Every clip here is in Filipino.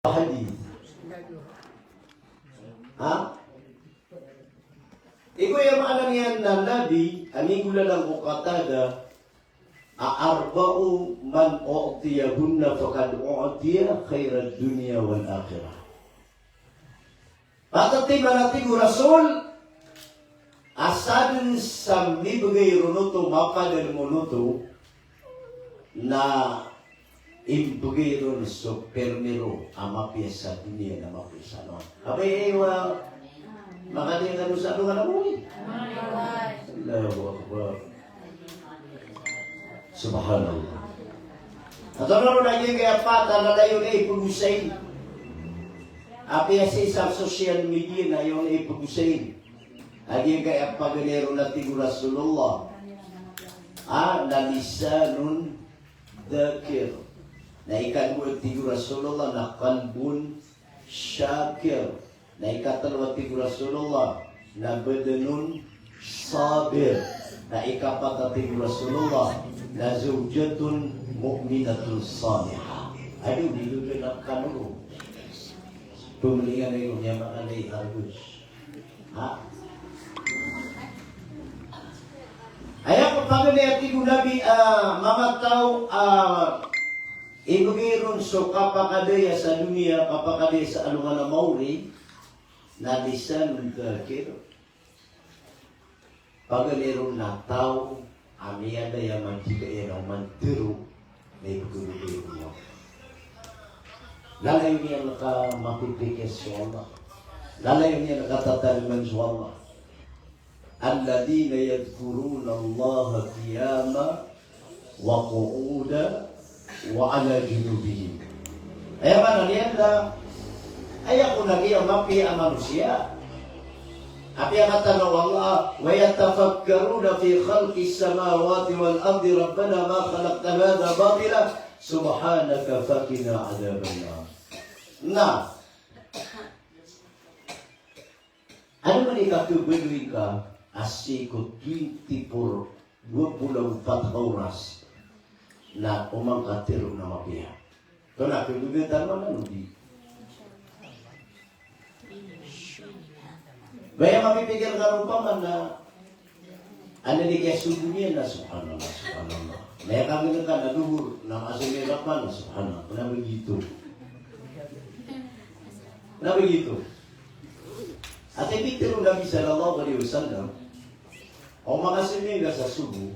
hadis. Ha? Iko yung alam na Nabi, anigula lang ko katada, aarba'u man u'tiyahunna faqad u'tiya khairat dunya wal akhirah. Patati manating Rasul, asadin sa mibigay runuto, mapadal munuto, na ibigay ron so permiro amapya sa dunia na mapisa no. Abay makading ano sa ano nga na mo eh. Allahu Akbar. Subhanallah. At ano na yung kaya pata na layo na ipag-usain. Api sa isang social media na yung ipag-usain. At yung kaya paganero na tigo Rasulullah. Na lisanun dakir. Na ikadwa tigo Rasulullah na kalbun syakir. Na ikatalawa tigo Rasulullah na badanun sabir. Na ikapat tigo Rasulullah na zawjatun mu'minatun salihah. Aduh, dilugan kamu. Pemilihan itu yang makanai harus. Ayah pagpagaliat tigo Nabi mamatau ibugiron so kapakadaya sa dunia, kapakadaya sa alungan na mauri, na lisan dakir. Pagaliron na tao, amiyada ya mantika ya mantiru, na ibugiro mo. Lalayo niya nakamapipikis sa Allah. Lalayo niya nakatataliman sa Allah. Alladhina yadhkuruna Allah qiyama wa qu'uda wa ala junubihim. Ay mana niya ay ako nagiya mapi ang manusia. Api ang katanaw Allah wa yatafakkaruna fi khalqis samawati wal ardi rabbana ma khalaqta hadha batila subhanaka faqina adzaban nar. Nah, ano man ikatubuloy ka asiko 24 oras na umangkatiro na mapiha. Ito na, pinubitan mo na hindi. Baya mapipigil ka rin pa man na ano ni kaya subo niya na subhanallah, subhanallah. Naya kami ka na luhur na asimirapan na subhanallah. Kaya begitu. Na begitu. At ibigtiro Nabi sallallahu alaihi wasallam, o makasiminga sa subo,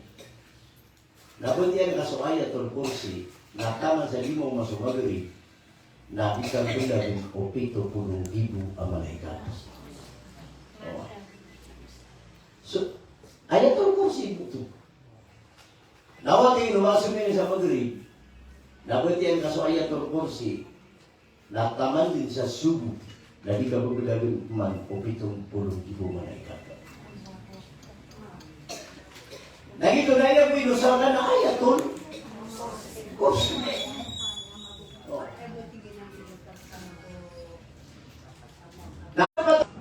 napuntiyan ka sa ayatul kursi, na taman sa limong masumagari, na isang bilabing o 70,000 ang malaikat. So, ayatul kursi ito. Nawating numasiminga sa magari, napuntiyan ka sa ayatul kursi, na taman din sa subo, na di ka pagbilabing man o 70,000 malaikat. Nagito na yan po inusakan na ayatul kursi.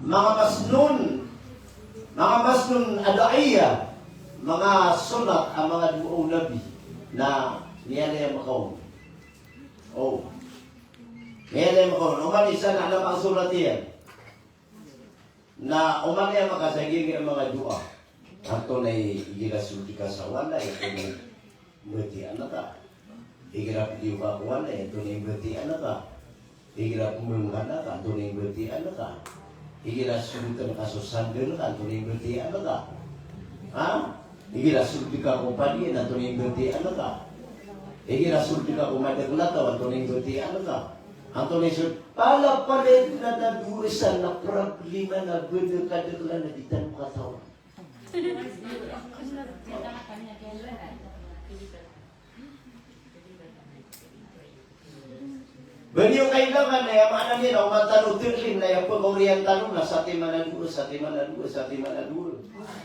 Mga masnun adaiya, mga sunat ang mga duong nabi na niyalaya makaon. Niyalaya makaon. Uman isa na alam ang surat yan. Na uman niya makasaging ang mga dua. Ato na igirasulti ka sa wala, ito na berti anak ka. Igirap di ka wala, ito na berti anak ka. Igirap mengana ka, ito na berti anak ka. Igirasulti ka sa sandal ka, ito na berti anak ka. Igirasulti ka kung padiyan, ito na berti anak ka. Igirasulti ka kung madaglataw, ito na berti anak ka. Ato na isul, pala palit na nadulisan na problema na bener kadagla na ditan mo katawan. Bani yung kailangan na yung mga namin, ang matanong tirlim na yung pag-uriyan tanong na sa timanaduro.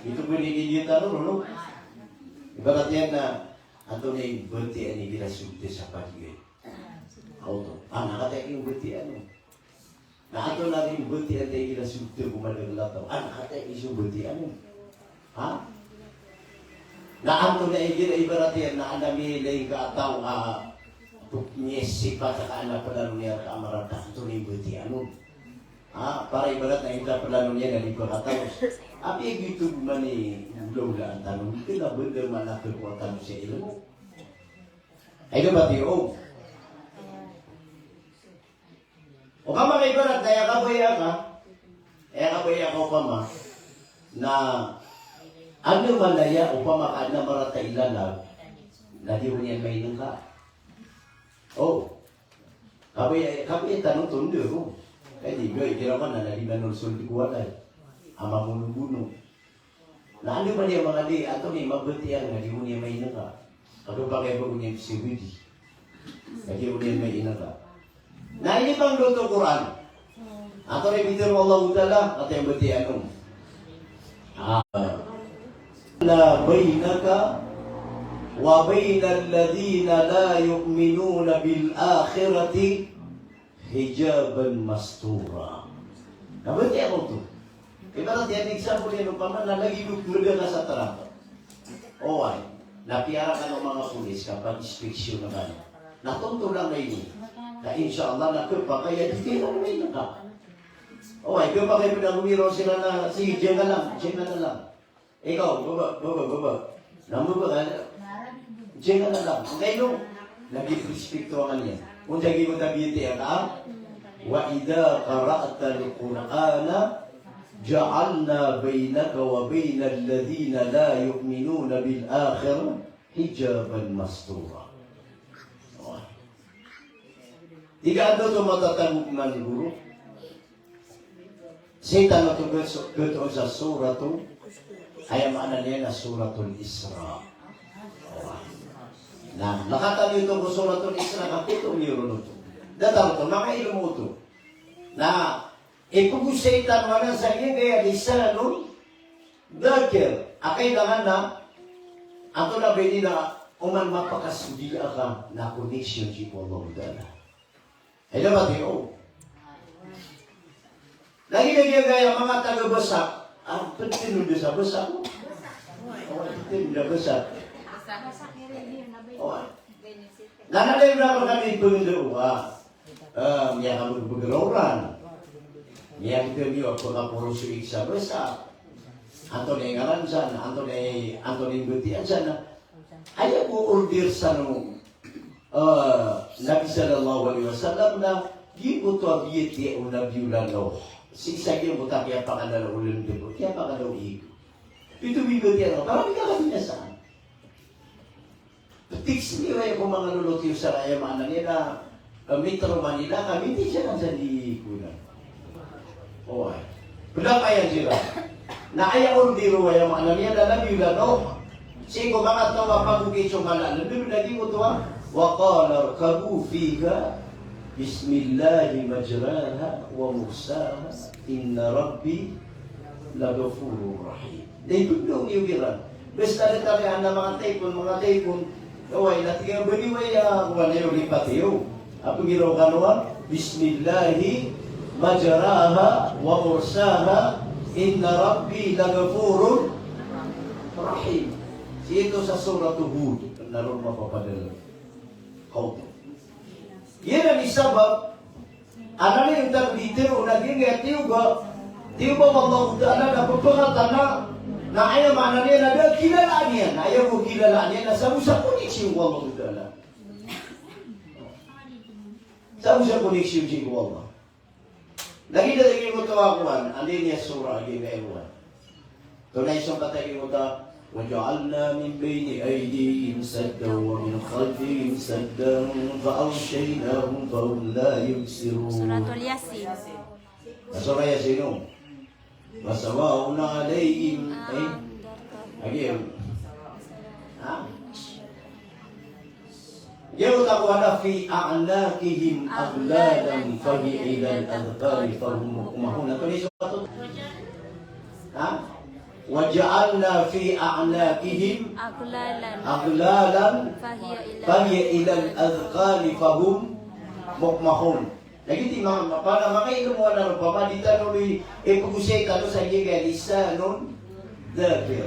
Ito po nililiyan tanong, no? Ibarat yan na, ato na yung berti ang ibirasulti sa pagiging. Auto. Nakatay yung berti ano. Na ato na rin berti ang tayo ibirasulti kumadagulataw. Nakatay yung berti ano. Na ato na ibarat yan na anami na yung kaataw Puknyesi pa kakaanak pala niya kamarata ito ni Buti ano. Para ibarat na ita pala niya na di ko katapos. Api gitu man ni Lola ang tanong. Ito na bunda man ako ko tanong siya ilo. Ay ka ba tiyo? O ka mga ibarat na yakabaya ka. Yakabaya ka pa ma. Na ano malaya o pa maka na marata ilalag. Na di mo niyan may nang ka. Oh. Kabaya tanong tundo ko. Kaya di ba, ikiraman na naliman ng sulti ko walay. Ama bunuh-bunuh. Nah, ano ba niya mga di, ato ni mabutihan nga, di mo niya may inaka. Ako pa kayo ba niya si Widi. Kaya mo niya may inaka. Nah, ini bang luto Quran. Ato ni bitir Allah Ta'ala, at yung butihan mo. La bainaka wa bainal ladhina la yu'minuna bil akhirati hijaban mastura. Nabati ako to. Ibarat yan, example yan, paman na nagigugurga ka sa traffic. O ay, napiara ka ng mga pulis kapag inspeksyon na gano'n. Natunto lang na ini. Na inshallah na pa kaya di kayo na may naka. O ay, kaya pa kayo pinagumiro sila na, sige, dyan na lang. Ikaw, baba. Namubaba ka, dyan na lang. Ngayon, nag-inspekto ka niya. Kung dagi mo tabiti ka, wa idha qara'ta al-Qur'ana ja'alna bainaka wa bainal ladhina la yu'minuna bil akhirah hijaban mastura. Tiga ando to matatangog man guru. Setan na to beto sa suratu ay maana niya na suratul Isra. Nah, nakatali ito ko suratul Isra kapito niyo ito. Datang ito, makailan mo ito. Na, ipugusaitan mo na sa iyo kaya lisanun dakir. Akay langan na, ato na bini na uman mapakasudi ka na connection si Allah Ta'ala. Ay naman tiyo. Lagi-lagi gaya mga taga-basak, ang pentinun sa basak mo. Pentinun na basak. Nanalay na kami pengendawa. Yang kami bergeroran. Yang kami waktu kapuru suik sabesa. Antoni ngaransan, Antoni butian sana. Ayah ku urdir sanu. Nabi sallallahu alaihi wasallam na gibuto abiyeti o nabiulano. Siksa giyo buta kaya pa kanala ulun dito. Kaya pa kanala uig. Ito bibutian. Parang ka kami nasaan. Tiks niyo ay kung mga lulutiyo sa kaya mana nila, Metro Manila, kami hindi siya nang sandi kunan. O ay. Pula kaya sila. Na kaya ordiro ay mana niya, lalabi yun no? Sige, mga tawa pag-ugit yung malalan. Labi lagi mo ito ha? وَقَالَ ارْكَبُوا فِيهَا بِسْمِ اللَّهِ مَجْرَاهَا وَمُرْسَاهَا إِنَّ رَبِّي لَغَفُورٌ رَحِيمٌ. Dahil doon yung iran. Basta rin talihan na mga taipon, Away, natingin ba ni Waya, wala yung lipatiyo. Apo ginawa ka naman? Bismillahi, majaraha, wa mursaha, inna rabbi lagafurun, rahim. Ito sa surat Hud, naroon mapapadala. Kauto. Yan ang isabab, ano na yung tagdito, naging tiyo ba Allah Ta'ala na pagpangatan na ayaw mana niya na dahil kilalaan niya. Na ayaw mo kilalaan niya na sa usap koneksyon ko Allah Ta'ala. Sa usap koneksyon ko Allah. Lagi na lagi mo tawakuan, andin niya surah, aging ewan. Tunay isang patay mo ta, وَجَعَلْنَا مِنْ بَيْنِ أَيْدِيهِمْ سَدًّا وَمِنْ خَلْفِهِمْ سَدًّا فَأَغْشَيْنَاهُمْ فَهُمْ لَا يُبْصِرُونَ. Suratul Yasin. Surah Yasin. وَسَوَاءٌ عَلَيْهِمْ Again. Yau takwala fi a'naqihim aghlalan fahi ila al-adhqari fahum muqmahun. Ito ni suatu. Waja'alna fi a'naqihim aghlalan fahi ila al-adhqari fahum muqmahun. Lagi tinggal para makainom mo na pamadita no ipugusay ka sa giga lisanun dhakir.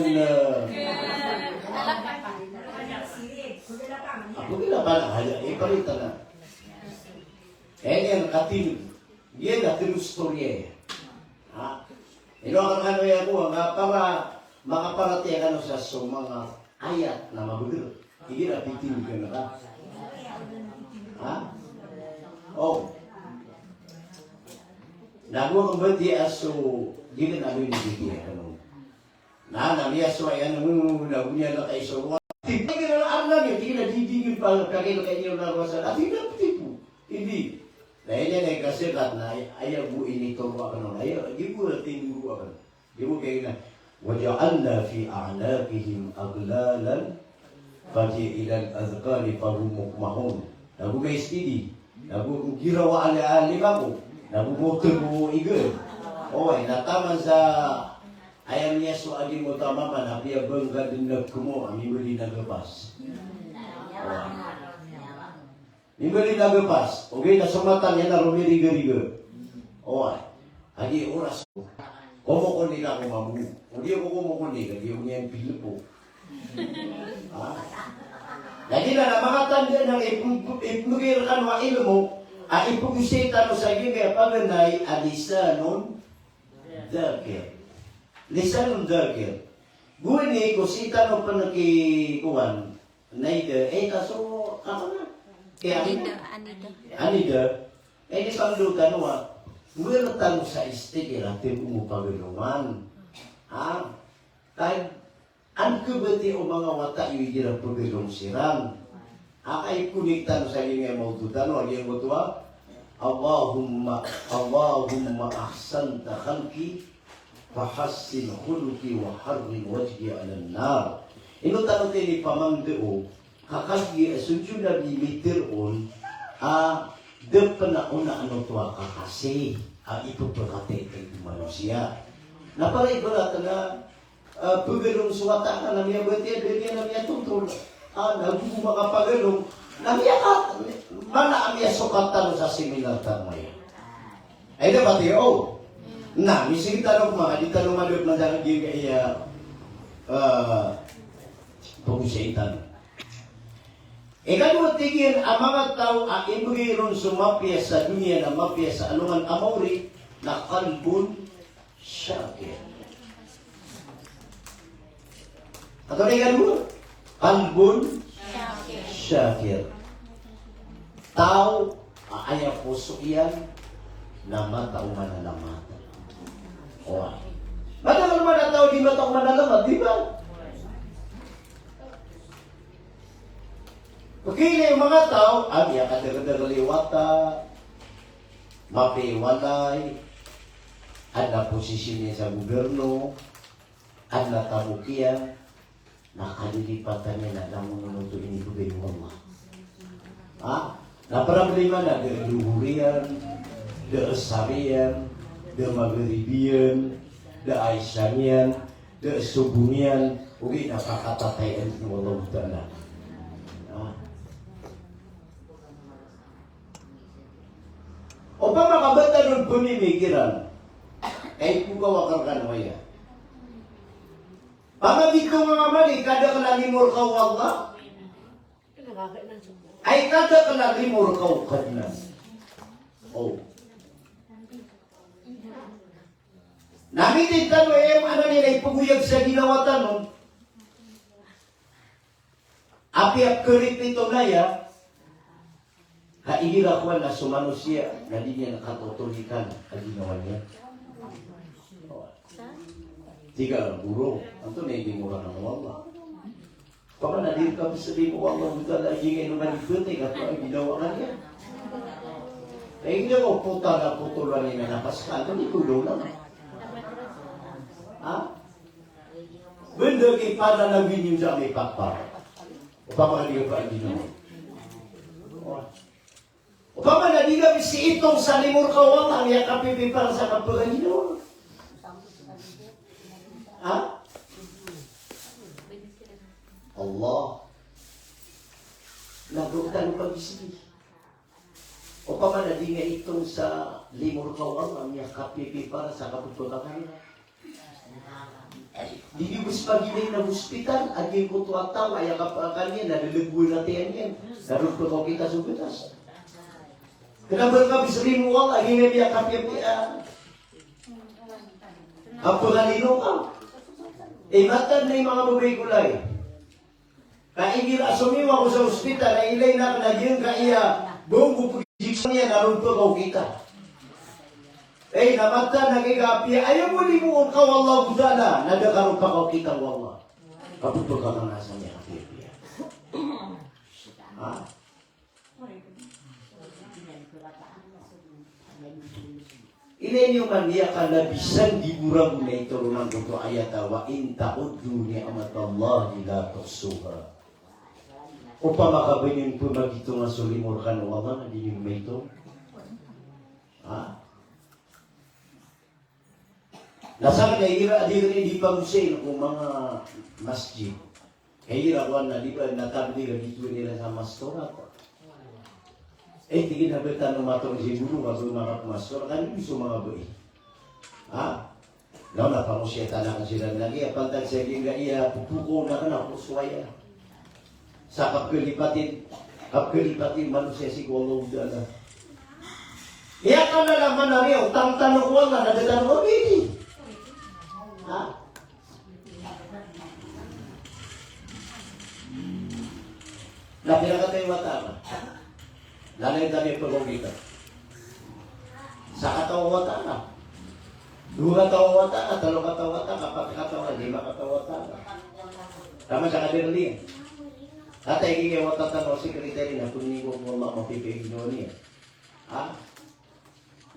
dengan ako nila pala haya ipalita na. Yan atin yan atin storya. Ha? Ino ang yan ko nga para makaparati ano sa mga ayat na mabudur. Hindi na pitin ka na. Ha? Oh. Nago kang bati aso gina na ni dito ano. Na miya so ayan mo na bunya na kay so. Tingnan na alam niyo, tingnan didingin pa kagay kayo na rosa. At hindi tipo. Hindi. Dahil yan ay kasikat na ayaw mo inito mo ano. Ayaw, di mo tingin mo ano. Di mo kayo na وَجَعَلْنَا فِي أَعْنَاقِهِمْ أَغْلَالًا فَجِئِلَى الْأَذْقَانِ فَهُمْ مُقْمَحُونَ. Nabu guys ini, nabu girawa ali bago, nabu motor igel. Oy, nataman sa ayam niya so agi mo tama man apiya bangga din nagkumo ami muli nagapas. Mimuli nagapas. Okay, nasumatan niya na rumiriga-riga. Oy, agi oras ko. Komo ko nila ko mamu. Hindi ko komo ko nila, di ko niya yung Pilipo. Jadi na mga tanda ng ipugirkan wa ilmu, ipugisita no sa gini paganay alisanon dakir. Lisanon dakir. Guni ko sita no panakikuan. Naida, kaso ako na. Kaya Anida. Di pangdutan wa. Mertang sa istigira tim umupagulungan. Ha? Kahit ang kubati o mga wata iwira pagulong siram. Akay kuniktan sa inyo mga maututan o ang iyong mutuwa. Allahumma ahsanta khalki fahassin khuluki wa harrim wajhi ala nar. Ino tanong ni pamangdeo kakagi asunjun na bimitir-on depan na una ano tuwa kakasi ipupagkate kay manusia. Naparay ko natin na pagalong suwata ka na miya bati adanya na miya tutol. Nagbubo makapagalong na miya ka mana miya sukatan sa seminar tamay. Ay dapat iyo. Na, mising tanong mga, di tanong malot na dahil iya pag-usaitan. Ikaw tigil ang mga tao ang ibugiron sumapya sa dunia na mapya sa alungan amawri na kalbun syakir. Ato na yan mo? Kalbun syakir. Tao aaya puso iyan na mata o manalamata. O ay. Mata ka naman na tao di mata o manalamat, di ba? Pagkili yung mga tao, iya kadagaliwata, mapiwalay, ada posisinya sa gobyerno, ada kabukian, nakalilipatannya na namun menuntut ini juga yung Allah. Na problema na de luhurian, de esarian, de maghribian, de aisyanian, de subunian, ugi napakatatayan ni Allah Ta'ala. O pa makabata nun pumimikiran, kahit kung kawakar ka naman yan. Pamagit ko mga mali, kada ka nalimor ka wala, ay kada ka nalimor ka kadna. O. Namitin tanong ano nila, ipaguyag sa ginawatan nun, api-ap keripito na ya, kaigirakuan na sumanusia na di niya nakatutulikan ang ginawa niya. Tiga guru, ito na hindi mura ng Allah. Pag nadir ka sa di mo Allah, buta lagi ngayon naman ikuti ka ito ang ginawa ka niya. Eh, hindi mo puta na putulan niya na napaskal, ito di kulo lang. Ha? Benda kay para na binyong sa may pakpak. O pamaliw pa ang ginawa. Upama na di kami si itong sa limur kawang ang yakapipi para sa kapagano. Ha? Allah. Nagutan pag-isip. Upama na di nga itong sa limur kawang ang yakapipi para sa kapagano. Di bus pagi na hospital, aging kutu ataw, ay kapagano yan, nalilagbuin natin yan. Naroon ko kita subutas. Kenapa kami sering uang lagi media kapipian? Apa nalino ka? Matan na yung mga babay kulay. Kaigil asumiwa ko sa ospital na ilay na kanagyan ka iya buong pupujiksan niya narunto ka kita. Namatan na kikapi ayaw mo limuon ka wallah budala nadakaroon pa ka kita wallah. Kaputo ka mga nasa niya kapipian. Ha? Ini yung mania kana bisan diburang na ito rumang kuto ayat wa in ta'uddu ni'matallahi la tuhsuha. Upa makabanyin po magito nga sulimur kan wala na dining may ito. Ha? Nasaan na ira di pag-usin kung mga masjid. Kaya ira na di ba natabli ka dito nila sa mastorat. Tingin na ba tanong matong siguro bago mga pumastor, kan gusto mga buhay. Ha? Now, napangusyeta na sila lagi. Pagtag sa iya, pupuko na ka na, puswaya. Sa kapilipatin manusia si Kuwalong dala. Iya ka na naman na rin, utang tanong ko na, nadadan mo, baby. Ha? Napira ka tayo matama. Lalay dami pagong kita. Sa katawa wata na. Dua katawa wata na, talo katawa wata, kapat katawa, lima katawa wata na. Tama sa kadirli. Tatay kaya wata tanong sekretary na kunin ko mga mapipigino niya. Ha?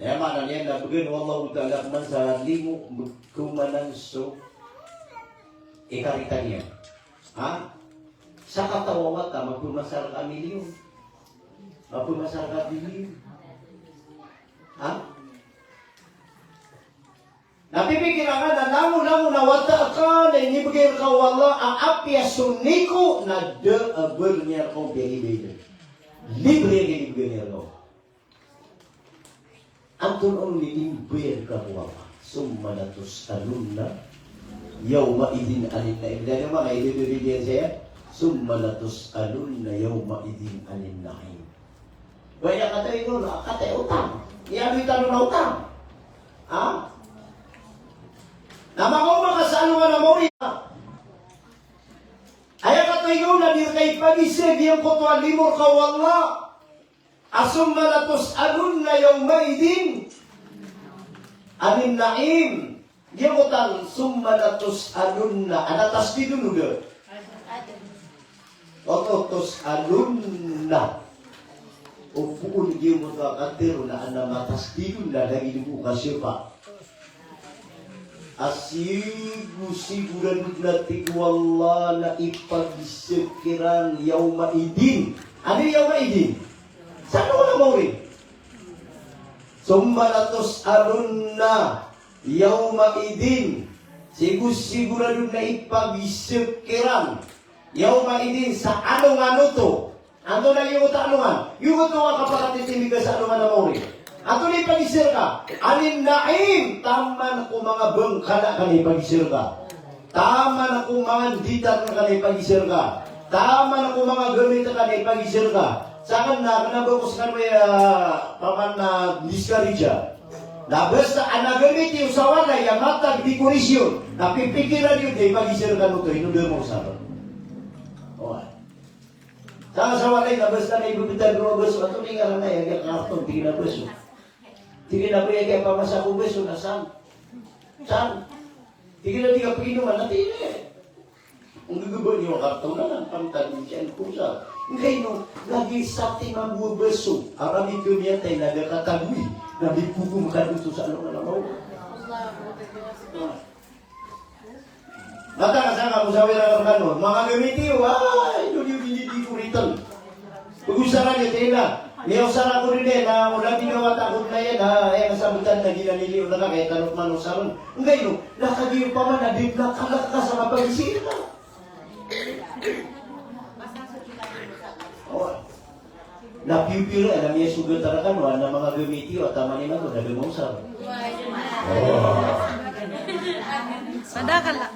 Kaya mana niya na bagay wallahu ta'ala man sa limo kumanan so ikarita niya. Ha? Sa katawa wata, magpumasar ka milyon. Apa masyarakat ini? Ha? Napipikiran ka na namu na wata ka na inibigay ka wala ang apya suniko na de-abel niya kong pinibigay. Libre ang inibigay niya ko. Antun ang nilimber ka buwa. Summa latus'alunna yawma idin anin na'im. Dahil mga ilibibigyan siya, summa latus'alunna yawma idin anin na'im. Banyak kata itu, kata utang. Iya duit anu na utang. Ha? Nama kau makasalungan na mo rin. Ayaw kata ikaw na dirkay pagisig yung kutuan limor ka wala. Asumma latus'alunna yawma idin anin na'im. Dia utang summa latus'alunna. Ada tasdidun udah. Latus'alunna. Upun dia mutakatir na ana tasdidun na lagi dibuka siapa. Asigu siguran natik wallah na ipagsekiran yauma idin. Ada yauma idin. Saan mo na mawin? Summa latus'alunna yauma idin. Siguran na ipagsekiran yauma idin sa ano to. Anto na yung tanungan. Yung ito nga kapakatitimig ka sa anungan na mawin. Anto na ipagisir ka. Anin na'im. Tama na kung mga bangkala ka na ipagisir ka. Tama na kung mga ditar ka na ipagisir ka. Tama na kung mga gamit ka na ipagisir ka. Saan na, kanabagos ka may paman na discourage. Na basta anagamit yung sawana, yung matag di kurisyon. Napipikiran yun, ipagisir ka nito. Inudur mo sa akin. Saan sa walay na basta na ibubitan ko beso ato ni nga na yung karton tingin na beso. Tingin na ba yung pamasa ko beso na saan? Saan? Tingin na di ka pinuman na tingin. Ang gagawin niyo karton na lang pangtagin siya ang kusa. Ngayon no, lagi sa tingin mo beso. Arami ko niya tayo nagkatagwi. Nabikukum ka dito sa ano na mo. Mata kasama ko sa wala ng ano. Mga gamiti, ay, doon yung biniti ko rito. Pag-usaran niyo, tila. Niyosara ko rin na wala ginawa takot na yan, ha. Ay, nasabutan na ginaniliw na ka, kaya tanot man usaran. Ngayon, nakagiro pa man, nadip na kalak ka sa mapagisira. Napiupiro, alam niya sugat tarakan, na mga gamiti, at tama ni Mago, nagumusar. Padahal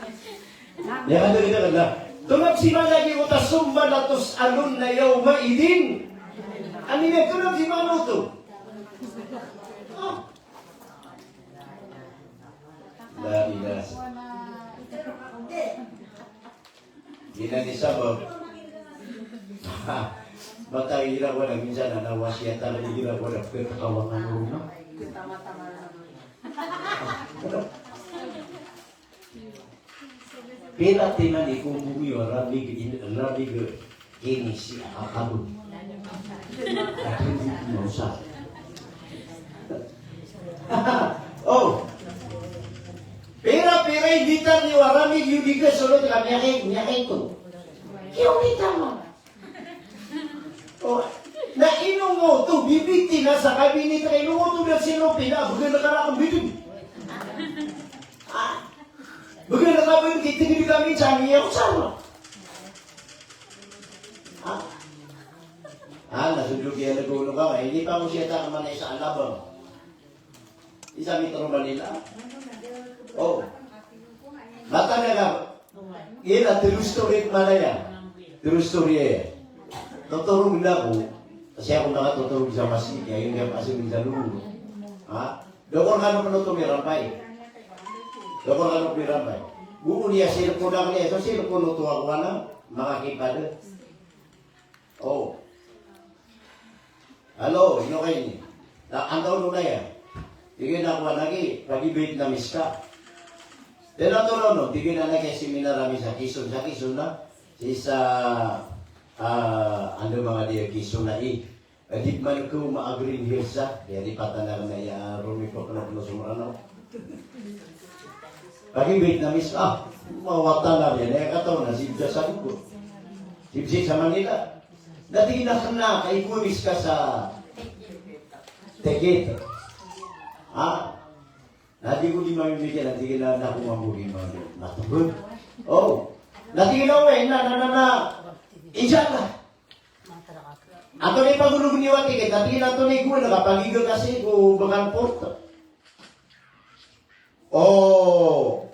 Ya kan kita kata, tunap si mana lagi utas sumba latus alun na yauma idin. Anime tunap si mana tu? Dari das. Gina ni sabab. Bata ira ko na minsan na wasiatan na ira ko na kawangan rumah. Pila tinan ikong buyo rabig kini si akabun. Akin dito mausa. Oh. Pira gitar ni rabig yung diga sulod kami yakin ko. Yung gitar mo. Oh. Na inom mo to bibiti na sa kabinet na inom mo to na sino pila bukan nakarakang bitin. Bagaimana kamu yang kita di kami cari yang sama? Nasujuk dia nagulong ka. Hindi pa mo siya takaman sa alabang. Isa mitro Manila. Oh. Mata na ka. Ila, true story malaya. True story Tuturong na ko. Kasi ako nakatuturong sa masjid. Kaya yung kasi minsan lulo. Dokon ka naman ito may rampay. Dokon ka naman may rampay. Buo niya silpo na kanya. So silpo no tuwa ko na. Makakipad. Oh. Halo, ino kayo ni. Ang taon mo na yan. Tigil na kuha lagi. Pag-ibig na miska. Pero ito no, tigil na lagi seminar kami sa Quezon. Sa Quezon na. Sa ano mga diya Quezon na di man ko ma-agree niya sa. Di patanar na ya Rumi ko na sumuranaw. Pag-ibig na miska. Mawata na yan. Eh kataon na sibsa sa Bukod. Sibsi sa Manila. Dati na kay kumis ka sa Tegit. Dati ko di mamimigyan, dati na kumamuli matugod. Oh, dati na insan ka. Ato na ipagulog niyo at tiket, natin ato na iguan, nakapagiga kasi ko bakan porta. Oh,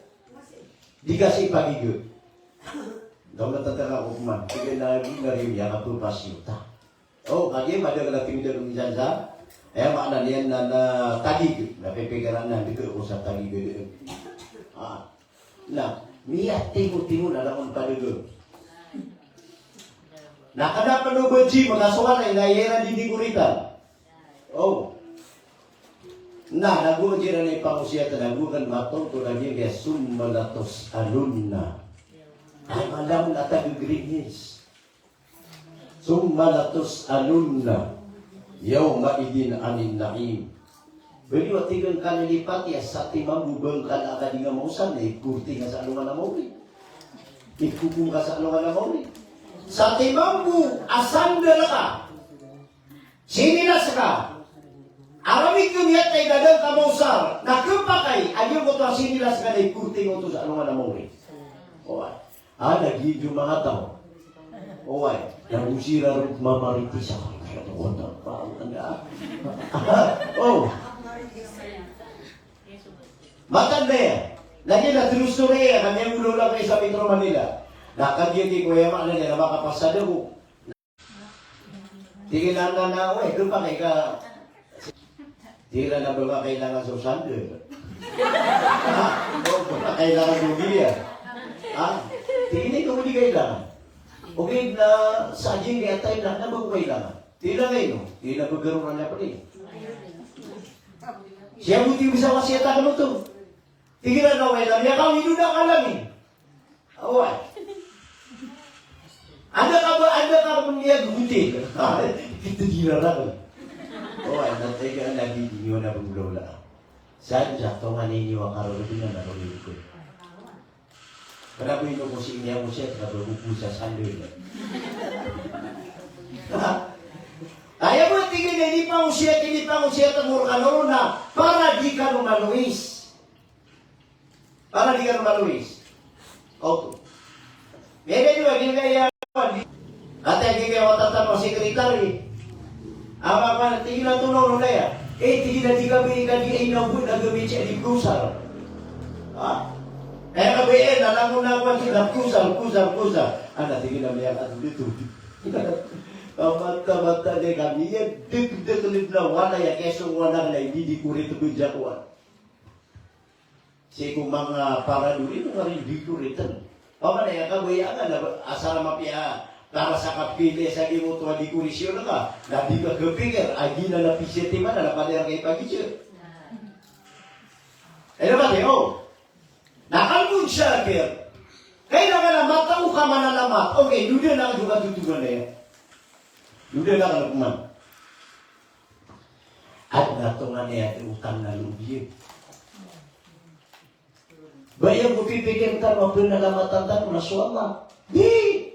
di kasi pagiga. Daw natataka ko man, sige na rin niya katupas yuta. Oh, kaya madagal na tingin ng minsan sa, eh makna niyan na tagig, napipigaran na, dito ko sa tagig. Na, niya tingo-tingo na lang ang padugo. Nakada panugo G, magasukan ay nayera di kuritan. Oh. Na, nagugan dyan na ipangusiyatan, nagugan matong to na niya, sumalatos alun na. Ay, malam na taga-Greens. Sumalatos alun na. Yaw maidin anin naim. Bali watigan ka nilipat ya sa timang gubang ka na akadi nga mausan eh, kurti nga sa alungan na mauli. Ikukung ka sa alungan na mauli. Sa timang bu, asanda na ka. Sinilas ka. Aramid kumiyat kay dadang kamausar. Nakapakay, ayaw ko to ang sinilas ka na kurti nga to sa alungan na mauli. O ay. Nagiging mga tao. O ay, nagusira rin mamaritis ako. Oh. Matanda yan. Lagi na true yan. Kanyang ulo lang kayo sa Metro Manila. Nakagyan di Kuya Mak na niya na makapasada ko. Tingin lang na doon pa kayo ka. Tira na ba kailangan sa sandal? O, ba kailangan bumili yan? Tingin ito hindi kailangan. Okay na sa adyeng kaya tayo na ba kailangan? Tila ngayon, hindi na pagkaroon na pa rin. Siya buti bisa wasiyata ka mo ito. Tingnan na wala niya kang hinuna ka lang eh. Away. Anda ka mo niya buti. Ito gira na ko. Away, natay ka lagi niyo na buglola. Saan siya, ito nga ninyo ang karolog na narolog ko. Kanabuhin ko si niya mo siya, nababuko sa sandal. Kaya mo tingin na hindi pa mo siya tamuro ka na para di ka lumaluis. Para di ka lumaluis. Okay. Ngayon nyo, ginagawa. At ang ginagawa tatapang sekretary. Ama ka, tingin na tunaw na yan. Tingin na di kami ka di inabot na gawin siya di kusar. Kaya kabayin, alam mo na ako sila kusar. Tingin na may ang dito. Mata-mata de kami ya dek na wala ya keso wala na hindi di kurit ko jakuan. Si mga para duli no rin di kuritan. Pama na ya kabaya na asara mapia para sa kapile sa gimo to di kurisyon ka. Dadi ka gepikir agi na napisete man na pada kay pagityo. Ba teo? Nakalbun siya kaya. Kaya naman matao ka manalamat. Okay, duda na juga tutugan na yan. Duda na kalagman. At natungan niya utang na lubi. Bayang pipikir ka mo pinalamatan ka na suwala. Di!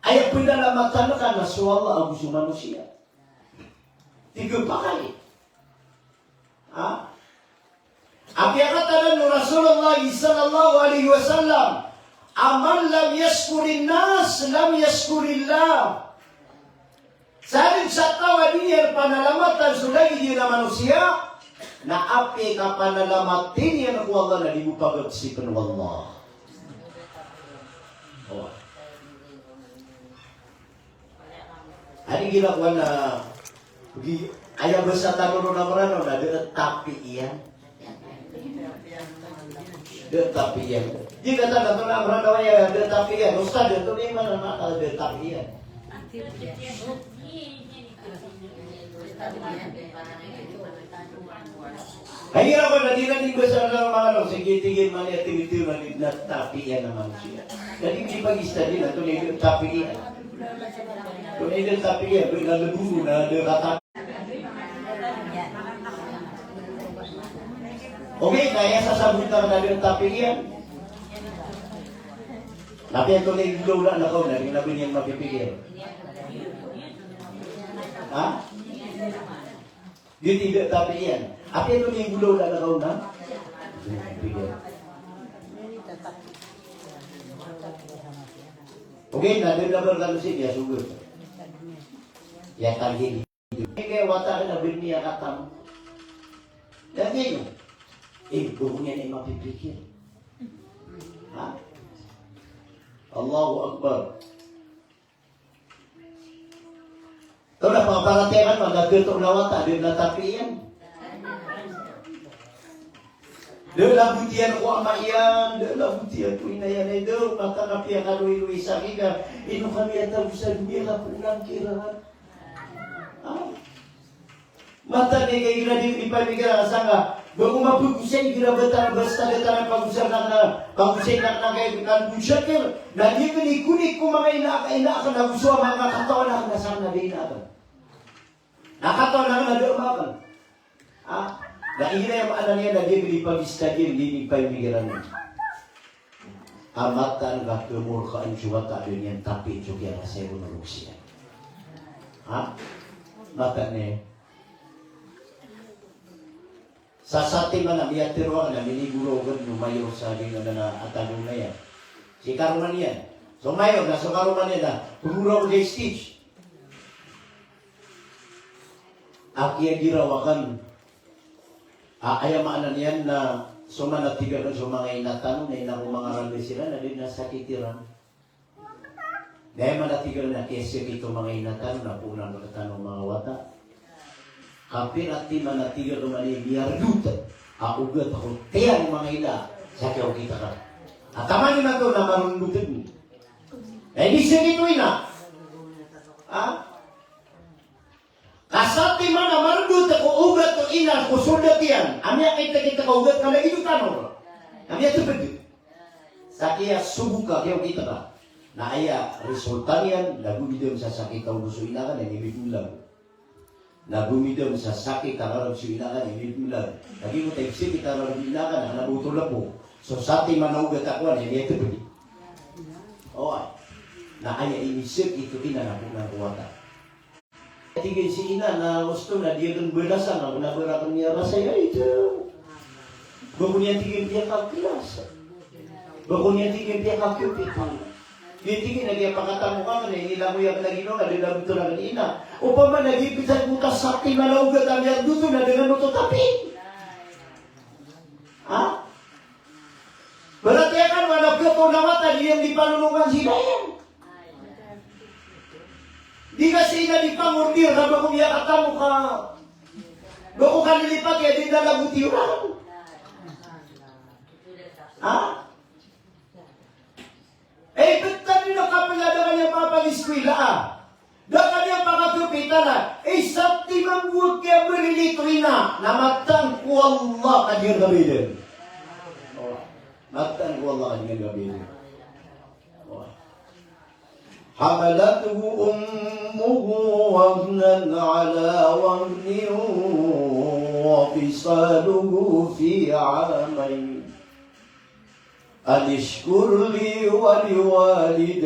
Ay pinalamatan ka na suwala ang gusto manusia. Tiga pa kayo. Apiakatan ng Rasulullah sallallahu alaihi wasallam, aman lam yaskurin nas, lam yaskurillah. Saling sa tawa niya panalamatan sulay niya na manusia, na api ka panalamatin niya na Allah na di mo pagagsipan ng Allah. Ano ginagawa na ayaw ba sa tanong na marano na tapi iyan? Tapi iyan. Di kata na ito na marano ya tapi iyan. Ustad, ito na yung mga tapi iyan. Kaya ako nadiranin ko sa mga sige-tigil man at tigil na tapi yan naman siya. Kasi hindi pag-study na tunay yung tapi yan. Tunay yung tapi yan. Kung nalabuno na nakatap. Okay, kaya sasabutan na yung tapi yan. Tapi ang tunay yung lola na ko na rin namin yung mapipigil. Ha? Di tidak tapi yan. Apa itu yang gulo na kau na? Okay, na din dapat kalau sih dia sugar. Ya kan gini. Kaya wata na niya katam. Dan gini. Bukunya ni mapipikir. Ha? Allahu Akbar. Ito na pangaparatingan mo, nagkutong na wata, di na tapiyan. Dalam butian ko amayan, dalam butian ko inayan ay daw, mata kapiya ka luwi-luwi sa kika, ino kami at sa dunia ka pulang kirahan. Mata ni kay gira di ipamigara sanga, bago mapugusay gira betar basta getaran pagusay na kay kan busakir, na di kunik ko mga ina ka na gusto mga katawan na sana din natin. Nakataon na doon na ina yung ano niya na di pilipag-istagin, di pamigiran niya. Amatan ka kumurkaan juwata doon yan, tapi juga na sa iyo nalog siya. Mata niya. Sasati man na biyatirwa na minigulogan no mayor sa akin na atanong na yan. Si Karuman yan. So mayor na, so Karuman yan na, pumuraw kay stage. Aki ang girawakan. Ayamaan yan na sumanatigan sa mga inatan na inang umangaral sila na din nasakitiran. Dahil manatigan na kesyo ito mga inatan na punang magkatanong mga wata. Kapin at di manatigan na manibiyar duta. Ugat ako, tiyang mga ina sa kiyaw kita ka. At tama nyo na ito na marundutin mo. Di siya dito ina. Kasati man na marudut ako ugat o ina ko sulat yan. Amya kita ka ugat ka na inutanong. Amya tupid. Sa kaya subuka kayo kita ka. Na aya resulta niyan, nagumidom sa sakit ang gusto inakan, ibig ulang. Nagumidom sa sakit ang arang gusto inakan, ibig ulang. Lagi mo tayo sakit ang arang inakan, nabutulap mo. So sa ating manaugat ako, amya tupid. Na aya inisip ito inanapong ng kuwata. Tigil si ina na gusto na dia kan belasan na nabarakan niya rasaya itu. Bago niya tigil dia kakilas. Bago niya tigil dia kakipitan. Dia tigil na dia pakatamu ka na nila mo yung nagino na nila buto na ina. Upang man nagipitan mo kasati na laugat ang yan duto na dengan uto tapi. Berarti akan manapit o namata dia yang dipanulungan sila yan. Di kasi na di pangurdir na bago niya katamu ka. Bago ka nilipat ya di nalabutiran. Betan nyo nakapalada kanya papag-eskwila Daka niya pakatupitan na. Sa timang buwag kaya berilito ina. Namatang ko Allah kanyang gabidin. Matang ko Allah kanyang gabidin. حملته أمه وهنا على وهن وفصاله في عامين أن اشكر لي ولوالديك.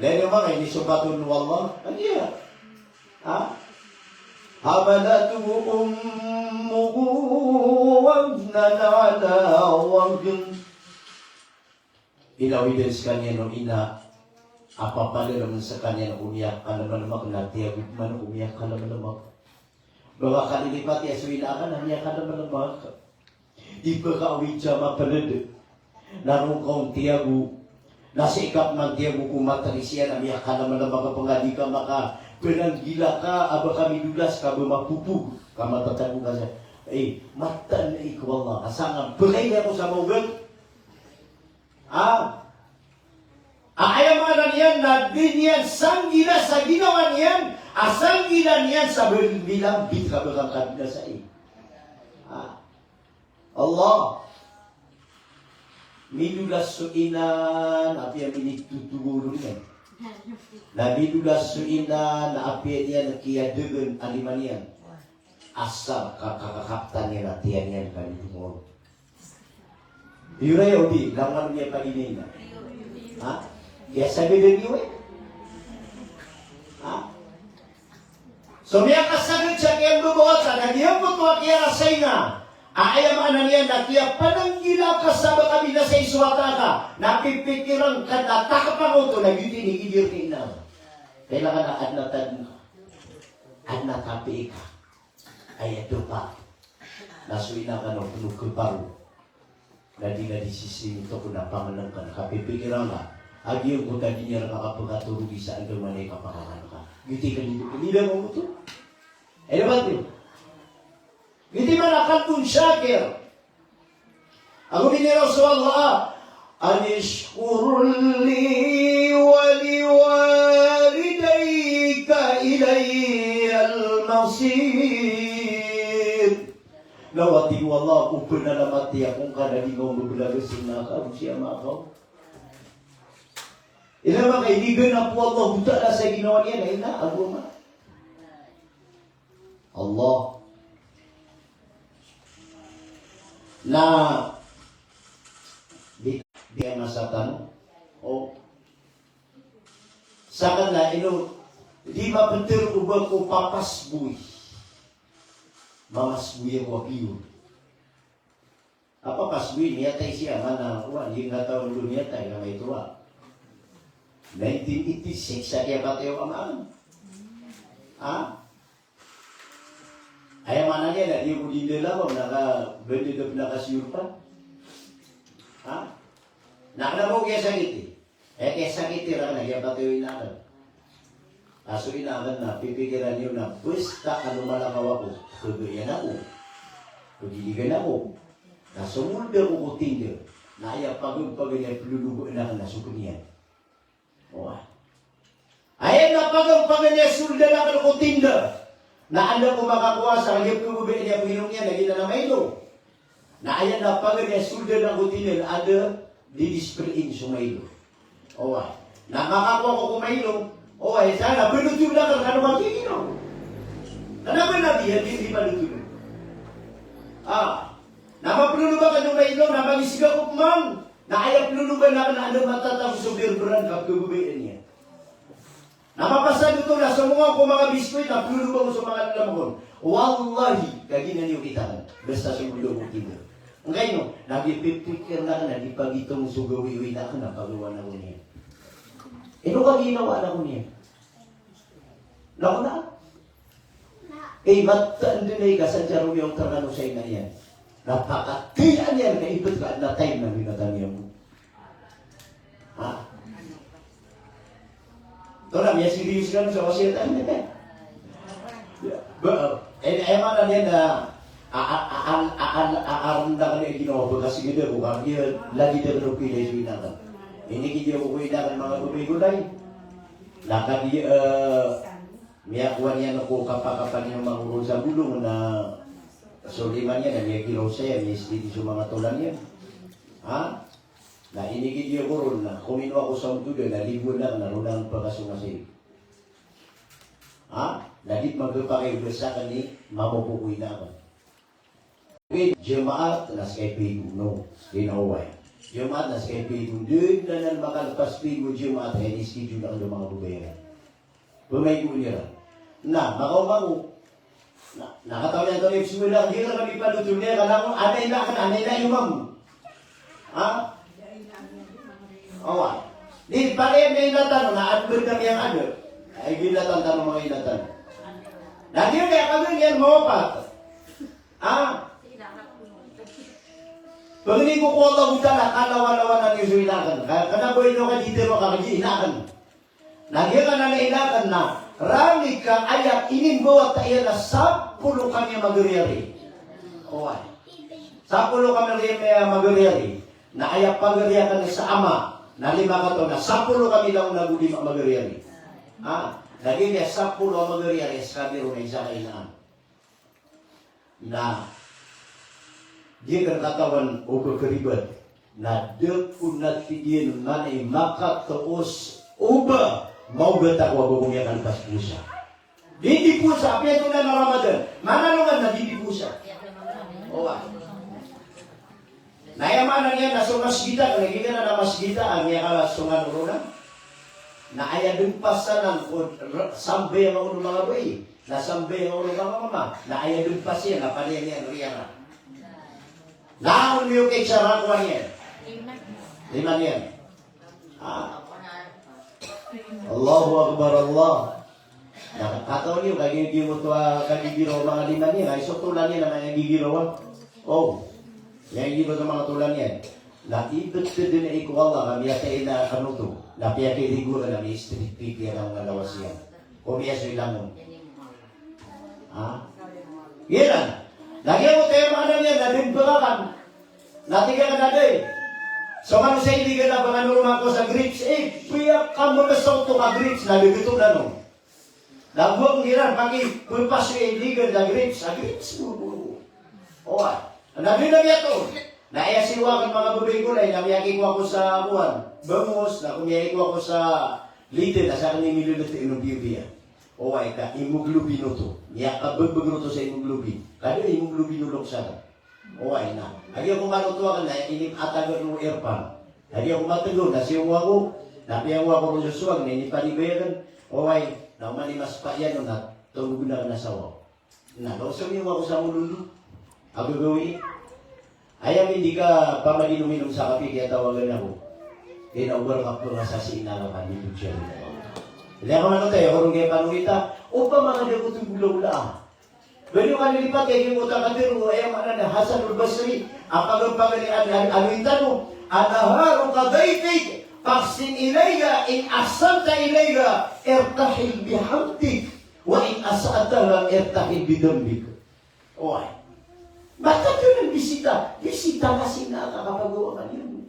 لأن ما ini subhatun wallah. Iya. حملته أمه وهنا على وهن. Ilawidin sa kanya nung ina, apa pala naman sa kanya nung umiyak ka naman naman, natiyagod man nung umiyak ka naman naman. Bawa ka nilipat ya suwila ka, naniyak ka naman naman. Iba ka awidya mapalad. Narong kaong tiyago, nasa ikap man tiyago kumatari siya, namiyak ka naman naman kapag di ka maka, penanggila ka, aba kami dulas ka, bumapupug, kamatatago ka siya. Matan na ikaw Allah, kasangan, pagay na ako sa maugat. Ayaw mga niyan na din yan sanggila sa ginawa niyan, asanggilan niyan sa bilang bita berangkat na sa iyo. Allah midulas suinan api yang minitutuguro niyan. Na midulas suinan na api niyan nakiyadegan aliman niyan. Asal kakakaptan niya na tiyan niyan kanitungol. Yuray odi, lawan niya paginin na. Ya sabi din niyo So niya kasagad siya kaya bubuhat sa niya po tuwa kaya rasay na. Ayam anan niya na kaya pananggila ka sa kami na sa iswata ka. Napipikiran ka na takapangoto na yuti ni gidir na. Kailangan at natapi ka. Ay ito pa. Nasuina ka ng puno keparu. Nadi sisi ito ko na pangalang ka. Nakapipikiran ka. Agi yung tadi niya nakakapagkaturugi sa agama na ikapangalan ka. Giti ka dito. Kanila mo ito. Ay naman ito. Giti man akal kung syakir. Ako biniraw sa Allah. Anishkurli waliwalidayka ilayyal masir. Lawati wallah kung pinalamati akong kanadi ng magbulagasin na ka. Siya makaw. Ilang mga kaibigan na po Allah buta na sa ginawa niya na inaaguma. Allah na di masa tanong o sa kanila di mapentir ubang ko papasbuy mamasbuy ang wakiyo. Apa pasbuy niya tayo siya mana hindi nga taon doon niya tayo na may tuwa 1986 sa kaya ba tayo amaan? Ha? Ay mana niya na di mo dindala mo naka-bende na pinakasiyur pa? Ha? Nakana mo kaya sakit kaya sakit lang na kaya ba tayo inakan? Kaso inakan na pipikiran niyo na basta ano malakaw ako kagayan ako kagiligan ako nasumulda ko kutinda na aya pagagpaganya pelulubo inakan na sukunian. Ayan na pagagpaganya sulda na kan kutinda na anda ko makakuha sa kanyang pagubin niya Panginoon niya naging na Milo na ayan na pagaganya sulda na kutinda na ada didisprein sumailo. Na makakuha ko kumailo sana penutup na kan ano makikino. Kenapa Nabi hindi penutup? Nama peluluban kan Milo na magisiga ko kumang na ayaw peluluban na kan ada matatang subir beran kap kebubian niya. Napapasan ito na sa mga ko mga biskuit na peluluban mo sa mga lamahon. Wallahi, kaginan niyo kita kan. Basta sa mundo mo kita. Ngayon, no, nagipipikir na ka na, di pagitong sugawi-wi na ka na pagawa na ko niya. Ito ka ginawa na ko niya. Naku na. Mataan din ay kasadya rin yung tarano sa ina yan. Napakatiyan yan, kaibot ka na time na binatan niya mo. Ito lang, yan serious ka sa kasyatan niya. Mana niya na aaranda ka niya ginawa ba kasi ganda ko kami lagi na pinay sa inakan. Ini kita ko inakan mga gulay-gulay. Lakad miyakuan niya ako kapakapan niya mga sa bulong na soliman niya na niya kilaw saya niya istiti sa mga tulang niya. Na ini kita ko ron na kumino ako sa utuda na libo lang na runang pagkasungasig. Lagi magpapakibasa ni mamupukuy na ako. Jemaat na sa kaibigo, no, ginaway. Jemaat na sa kaibigo, doon na nang makalpas pigo Jemaat, ay iskidyo lang ng mga bubayaran. Pumaygo niya. Na, makaw-mago. Nakatawa niya ito yung simula, hindi na kami palutol niya, kala ko, anay na imam. Di, parehan na inatan, na-advert kami ang ano. Ay, ginatan tanong mga inatan. Nandiyo kaya kami yan, mawapat. Pag hindi ko kuha ka na kalawa-lawa ng isuinakan. Kana ko ino ka dito mo kakagiinakan. Nagyan ka na nainakan na rami ka ayak inimbawa tayo na 10 kami magariari. Sapulo kami magariari. Na ayak pagariakan sa ama. Na 5 ka to na 10 kami lang nagulima magariari. Lagi niya 10 magariari sa kabiro na isa kainaan. Na dia katawan o kekeribat na depunat fidian manay makataos uba mau betakwa bubungyakan pas pusa. Di pusa apa itu na Ramadan. Mana naman na di pusa. Na mana niya na sungas kita kaya kita na mas kita ang niya kala sungan uruna. Na aya dumpasan ng sambe ang ulo mga boy. Na sambe ang ulo mga mama. Na aya dumpas yan na pala niya riyan. Laon niyo kay Sarakuan yan. 5 yan. Allahu Akbar Allah. Nah, kataon niyo kagigiro to kagigiro mga lima niya, iso tulan niya na mga gigiro. Oh. Yang giro sa mga tulan niya. Nakibet ka din na iko Allah kami yata ina ano to. Napiyake ligura na may street pipi ang lawas yan. O biya so ilang. Ha? Yan. Lagi mo tayo mga niya na dimperakan. Natiga ka na din. So kung sa hindi ka na panganuruma ko sa grapes, piyak ka mo kasong to ka grapes na bibito na no. Nagbuang ngiran, pagi pulpas yung illegal na grapes. Sa grapes mo. O nabi na niya to. Naayasiwakan mga bubay ko na namiyaki ko ako sa buwan. Bangos, na kumiyaki ko ako sa Lidl, na sa kanyang milyon na ito inubiya. O ay ka, hemoglobin to. Niya kabagbag to sa hemoglobin. Kaya hemoglobin ulong sana. O ay na. Hagi ako manutuwa ka na, inim atagot ng airpan. Hagi ako matago, nasiyong ako. Napiyang ako ng Joshua, ninipalibayaran. O ay, naumanimas pa yan, na tulog na ka na sawa. Nakausap ako sa mulundu. Ako gawin. Ayam hindi ka pamadinom-inom sa kape, kaya tawagan ako. Inaubar ka po nga sa sinalakan dito siya. Hindi ako ano tayo, kung kaya panungita, o pa mga dagutong bulaw-ula. Pero ka nilipat, kaya yung utang katiro, ayam na Hasan al-Basri, ang pagpagalian, anuitan mo, anaharong kadaitig, paksin ilayya, in asanta ilayya, ertahil bihamdik, wa in asataha, ertahil bidambik. Oy. Bakit yun ang bisita? Bisita kasi nakakapagawa ka niyan.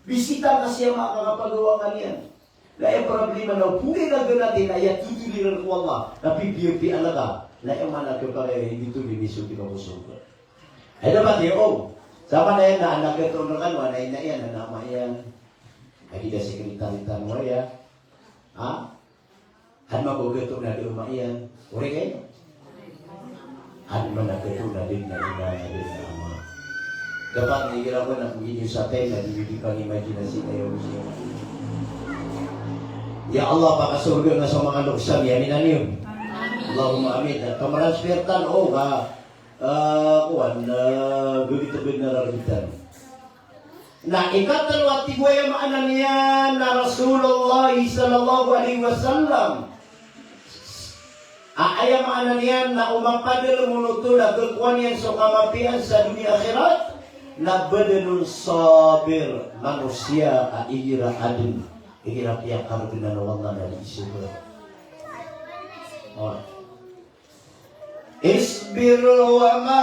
Bisita kasi ang makakapagawa ka niyan. Kaya problema na, puli na natin, ay tutuliran ko Allah, napipiyopi alaga, na yung manak yung kaya hindi tulimiso pinagusog. Ay dapat yun, sama na yan na anak ito na kanwa, na yan, na nama yan. Ay di na sekretaritan mo yan. Ha? Han magugato na di umayan. Uri kayo? Han managato na din na ina na din na ama. Dapat nagigila ko na kung inyo sa tayo na dibili kang imaginasi kayo siya. Ya Allah, pakasurga na sa mga luksang yamin na niyo. Allahumma amin. Kamaranspertan o kuwan gawit-gawit na raritan. Na ikatalwa tigwaya maanan niya na Rasulullah sallallahu alaihi wasallam. Ayam maanan niya na umapadal munuto na kekuan yan sa kamapian sa dunia akhirat. Na badanun sabir manusia aira adin. Ihirap yang karbinan Allah dari isyur. Isbir wa ma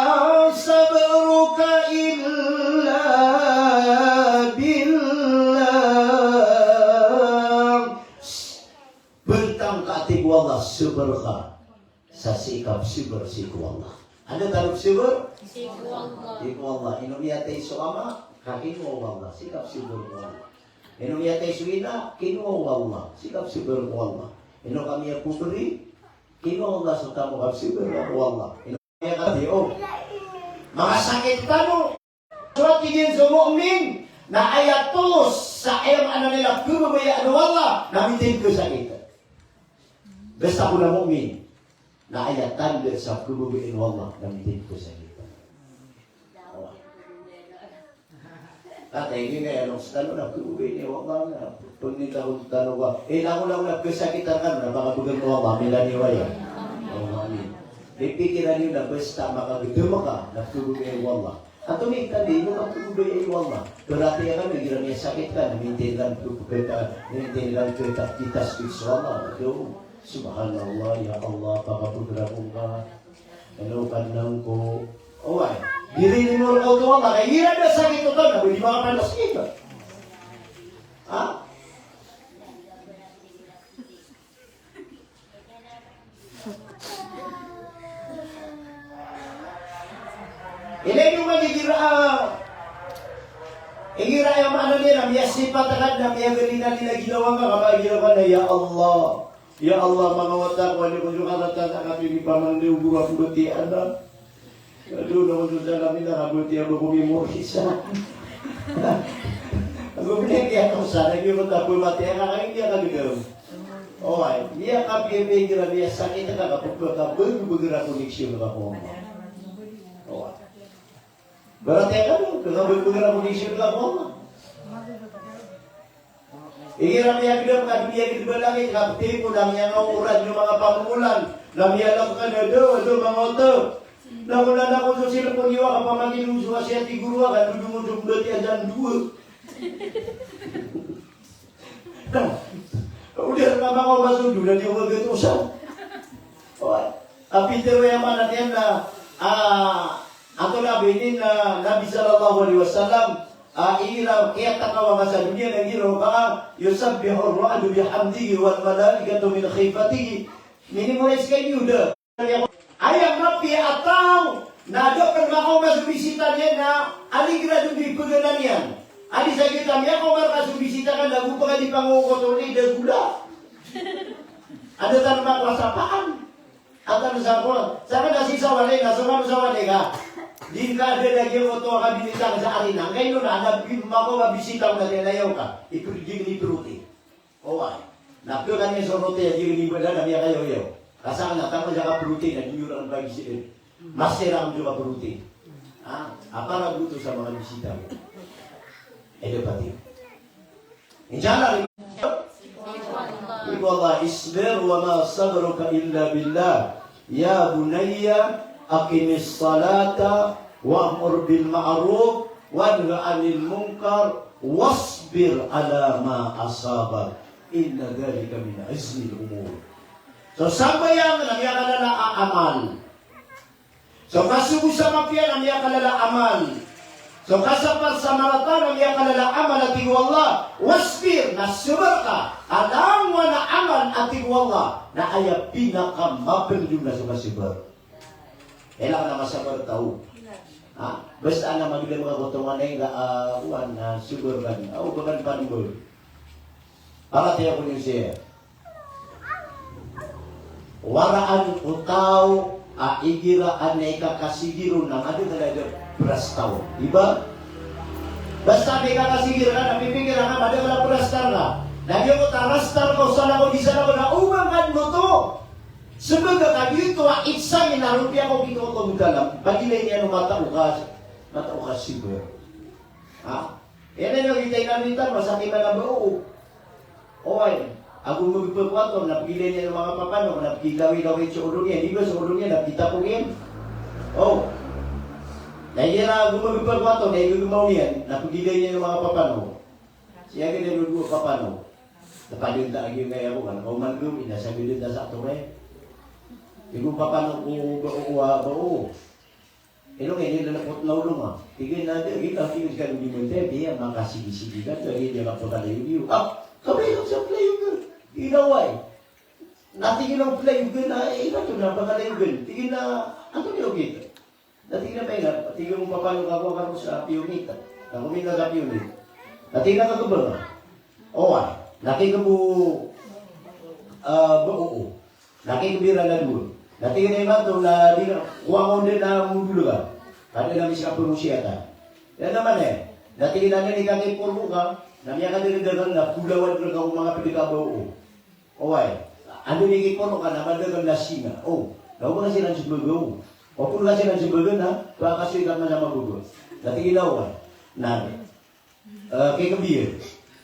sabruka illa billah. Bertang kati Allah sabarka sa sikap sabar siku Allah. Ada tarif sabar? Siku Allah. Siku Allah. Inumiyatay suama kakinu Allah. Sikap sabar Allah. Inumiyatay suina kinu Allah. Sikap sabar Allah. Inu kami yang putri kinu Allah serta muhab sabar Allah. Inumiyatay mga sakit tanu surat izin sa mu'min na ayat tulus sa ayam ano nila kumabaya ano Allah namitin ko sakit. Basta ko na mu'min na ayat tanda sa kumabaya ano Allah namitin ko sakit. Tatay ini kaya nung sa tanong na kumabaya ano Allah na pag nita ko tanong ko lang na kasakitan ka na baka bugang ano Allah milaniwaya. Amin. Pipikiran nyo na basta makagduma ka na kumabaya ano Allah. At tumigtan din yung magkubay ay Allah. Berarti ya kan, nagirang niya sakit ka, namintin lang kita speech Allah. Ito, subhanallah, ya Allah, pakapugrapong ka, nalukan lang ko. O ay, dirinin mo lang ito Allah, kaya hirap na sakit ito na, hindi makapalas kita. Ha? Ilay yung igira yung ano nila, miya sipatagad na miya galina nila ginawa ka, kapag ginawa na, Ya Allah, mga watak, wali ko yung karatan na kami ni pamangli, ugura puguti, anak. Aduh, naman doon sa namin, nakabuti ako kumimorisa. Ako pinagyan ako sana, yung mga pumati, ang kakakingya ka ginawa. O ay, miya kapi yung igira, miya sakit na kakapagpaka, bago-bagira koneksyon na ako. O ay. Berarti kan, kalau berpengaruh kondisi Allah. Ingiram yang kedua dunia kedua langit kapti pun yang urat yung mga pamulan. Lamialang ka na do mangoto. Namun anak ko sila pun iwa kapamagin uso kasi at igurwa ka dudumudum dati ajan dua. Udah nama kau masuk dulu dan juga gitu usah. Tapi itu yang mana dia na atau nabi ini Nabi Sallallahu Alaihi Wasallam ira kaya takawa sa dunia ng iro baka yusabbihu ar-ra'du bihamdihi wal malaikatu min khifatihi. Minimalize kayo da. Ayang napi atau nadok kau masuk bisita niya na aligra dun di pagdanan yan. Ali sa kita niya kung masuk bisita ka lagu pa di pangukoto ni da gula. Ada tanpa kuasapaan. Atau misalnya, saya nasi sawale, nasi sawale ka. Di ka ada lagi foto ka binitang sa arena. Ngayon na ada mako mabisita na tinayaw ka. Ipurigin ni Peruti. Oh ay. Napyo kanya sorote ya di beda na biya kayo yo. Kasama na tama jaga Peruti na jurang bagi si. Masera juga Peruti. Apa na butuh sa mga bisita mo? Ede pati. Inshallah. Iqallah isbir wa ma sabruka illa billah. Ya bunayya aqimis salata wa'mur bil ma'ruf wanha 'anil munkar wasbir 'ala ma asabak. Inna dzalika min azmil umur. So sampai yang namanya kalala amal. So kasubu sama pia namanya kalala amal. So kasapar sama rata namanya kalala amal ati wallah wasbir nasbarka alam wa na amal ati wallah na ayat pinaka mapeng jumlah sa sabar. Kailangan na masabar tahu. Basta na magiging mga kotongan ay uwan na sabar kan. Bagan panbol. Para tiya ko siya. Waraan utaw igira anay kakasigiro ng ada talaga beras tao. Diba? Basta may kakasigiro ka, napipigil ka, ada kala beras tao ka. Lagi ko tarastar ko, sana ko, di sana ko na umangan mo to. Sebaga ka dito, itsa minarupi ako kito ko dalam. Pagilay niya no mata ukas siguro. Yan ang nagitay namin ito, masakit na buo. Oy, ako magpapwato, napagilay niya ng mga papano, napakilawi-lawi sa ulo niya. Di ba sa ulo niya, napita po niya? Dahil na gumagpapwato, dahil gumaw niya, napagilay niya ng mga papano. Siya ganyan nung papano. Napalit na agyung kaya ko, kung manggum, inasabilit na sa atore. Hindi pa paano kung bao. Ilo ngayon, hindi na napot na ulong Tigil na, kita kilos ka nung dimunte, di yan, makasigi-sigi ka, hindi niya kapagalayo-liyo. Kamay lang sa playo-gun. Inaway. Natingin ang playo-gun na, ito na, pagalayo-gun. Tigil na, ano niyo kita? Natingin na pa yun, tigil mo pa paano kakuha sa piyonita. Nakumin na sa piyonita. Natingin na kakabal ay. Nakikabu buo. Nakikabira na doon. Natingin na yung mato na kuwangon din na mudulo ka. Kaya namin siya purusya ka. Yan naman natingin na nila kami puro ka. Namiya ka din na pulawan ka kung mga pedika buo. Ay. Ano niki puro ka na madagal na singa. Nawa ka silang sibago. O puro ka silang sibago na. Baka kasi ka man na magugo. Natingin na ako. Kikabir.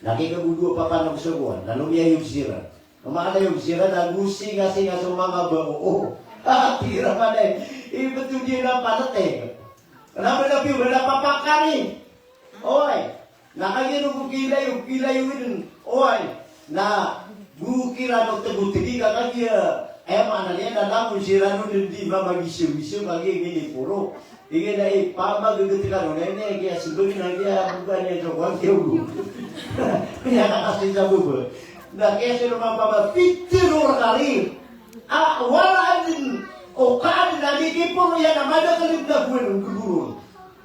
Nakikabudo pa pa ng sabuan. Nalumiya yung sira. Umana yung sira, nagusi kasi nga sa mga bao. Tira pa na Iba ito din na palat Kenapa na piyo, wala papakarin. Nakagino yung kilay yun. Na bukira ng tagutigi ka kaya. Mana niya na namun sira nun hindi mamagisiw-isiw magiging puro. Tingin na pamagagati ka nun. Kaya siguro na kaya bukan niya sa kwan kiyo. Kaya nakasin sa bubo. Na kaya sila mga pitiror ka rin. Wala din. Kaan na nagigipon yan na madagalib na buwan ng gulurun.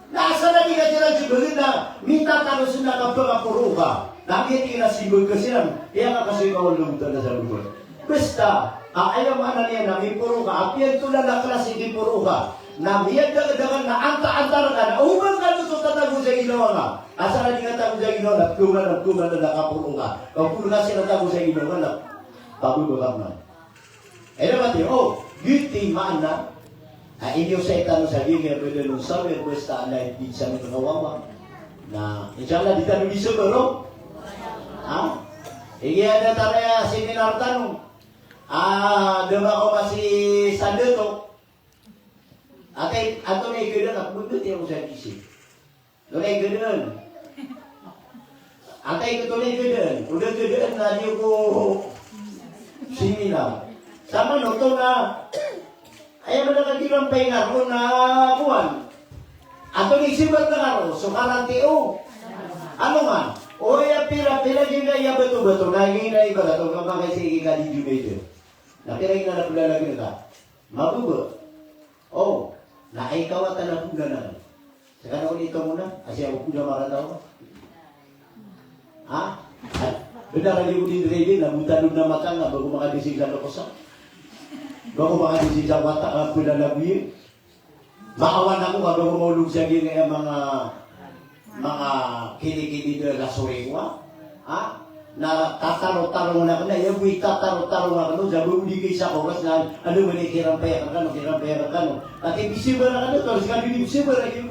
Nasa na ka sila siguro na minta talo sila ka pagkapuro ka. Nakiti na siguro ka sila. Kaya ka kasi kawal lumutan na sa bubo. Basta, ayaw mana niya na may puro ka. Apiyan to na klase di puro ka. Na miyag dagan na anta-antar ka na. Umang ka ito tatago sa ilaw nga. Asa na di ka tago sa ilaw na. Kuman na nakapuro ka. Kung puro ka sila tago sa ilaw na. Pagubagam na. Naman yun. Giti maan na. Inyo sa itano sa gini. Pwede nung sabi. Pwesta na pizza na kawawa. Na inshallah di tayo di siguro. Iki ada tarea seminar tanong. Dema ko masih sande to. Atay ato na igedon at budot yung sa gising. Doon na igedon. Atay ko to na igedon. Udah igedon na di ko seminar. Sama no to na ayaw mo na kagilang pahingar ko na kuwan. Ato ni sibat na karo. So karantiyo. Ano nga? O ya pira juga ya betul-betul. Naging na iba to kapag kasi ika di juga itu. Nakira ina na pula lagi na mabubo. Oh, na ikaw at na pula na. Sekarang ulit ito muna. Kasi ako pula marataw. Ha? Benar kali ko din na butanod na mata nga bago makadisig sa lokosa. Bago makadisig sa wata pula labi. Makawan ako bago maulog sa gini mga kili-kili na lasurewa. Ha? Na tataro-taro na ka na, yung tataro-taro na ka no, sabi mo di kayo sa oras na, ano mo na kirampaya ka no, at ibisiba na ka no, tapos kami ni ibisiba na yung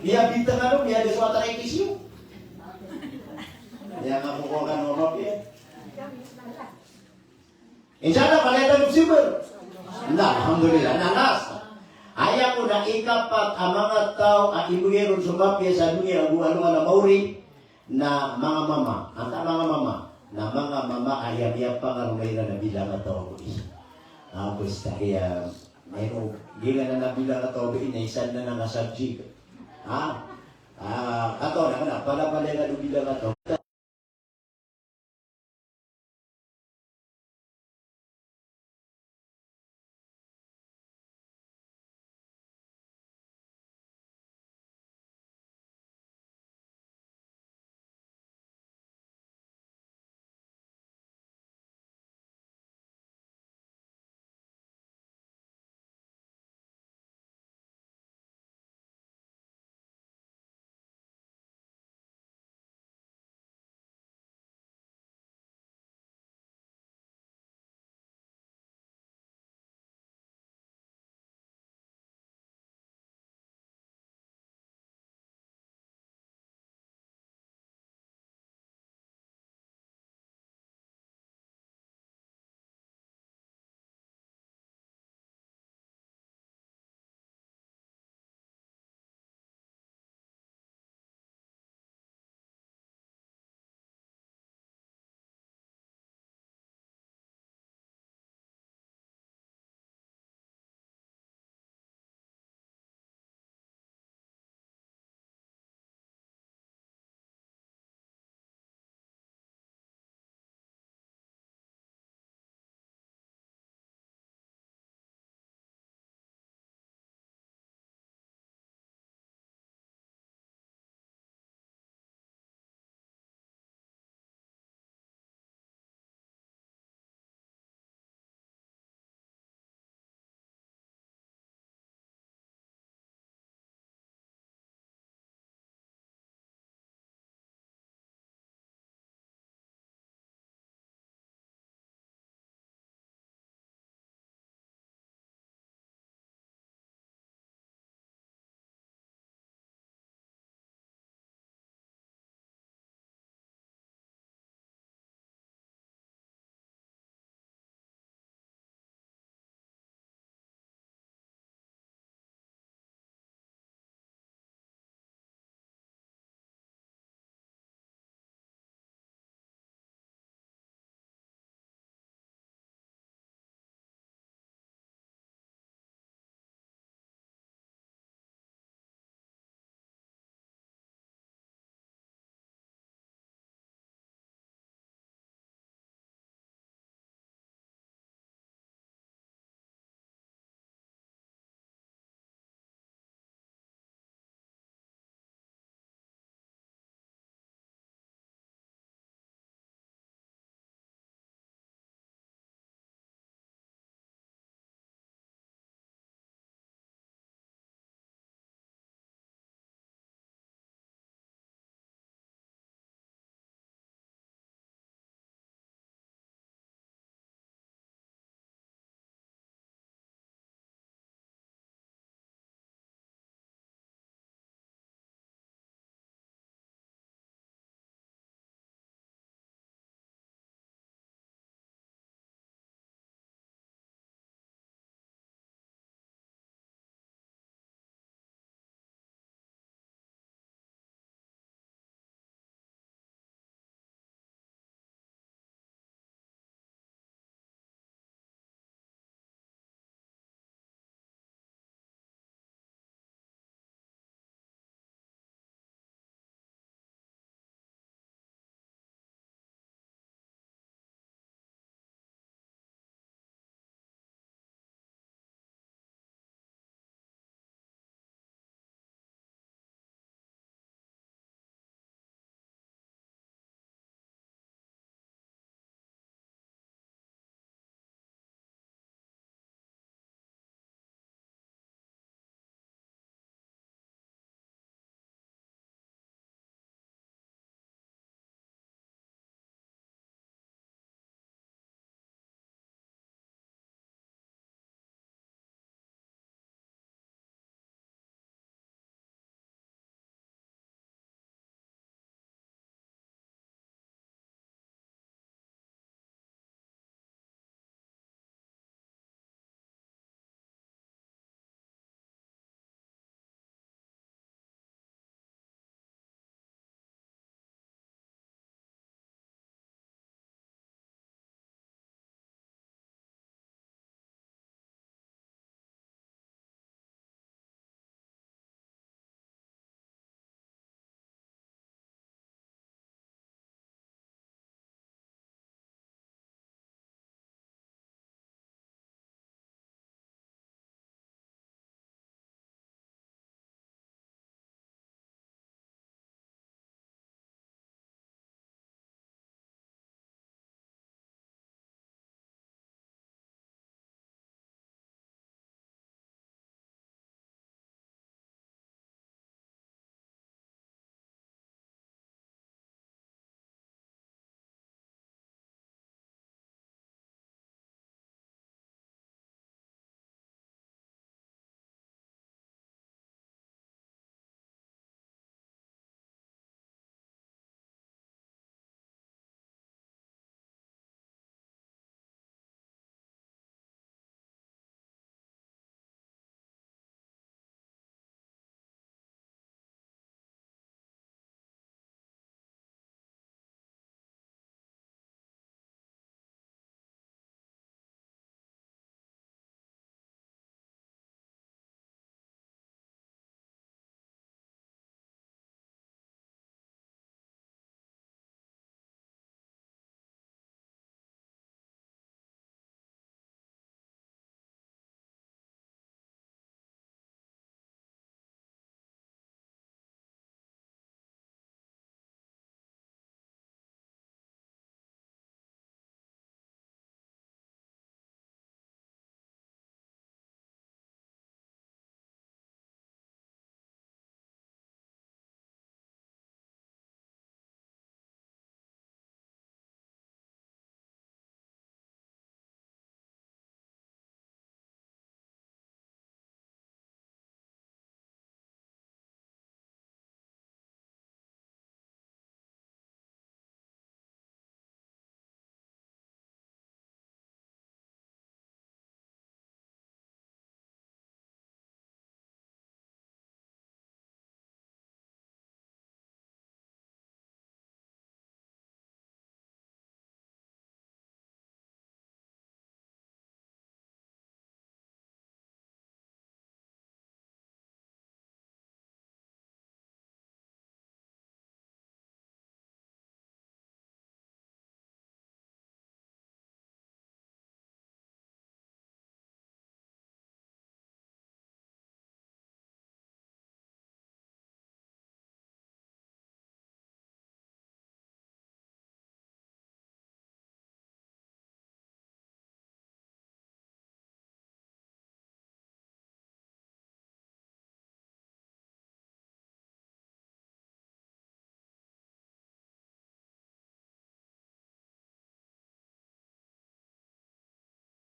iabita ka no, iabis mo taray kisyo. Kaya nga po ka no, map yan. Insya palitan ibisiba. Alhamdulillah, nanas. Ayaw ko na ikapat ang mga tao at ibuyeron sumapya sa dunia, ang na mauri, na mga mama, anta mga mama, na mga mama ayam-yam pangarumay na nabilang at tao ko isa. Basta kaya, mayroon, gila na nabilang at tao ko inaisan na nangasabjig. Kato na ka na, pala-pala na nabilang at tao.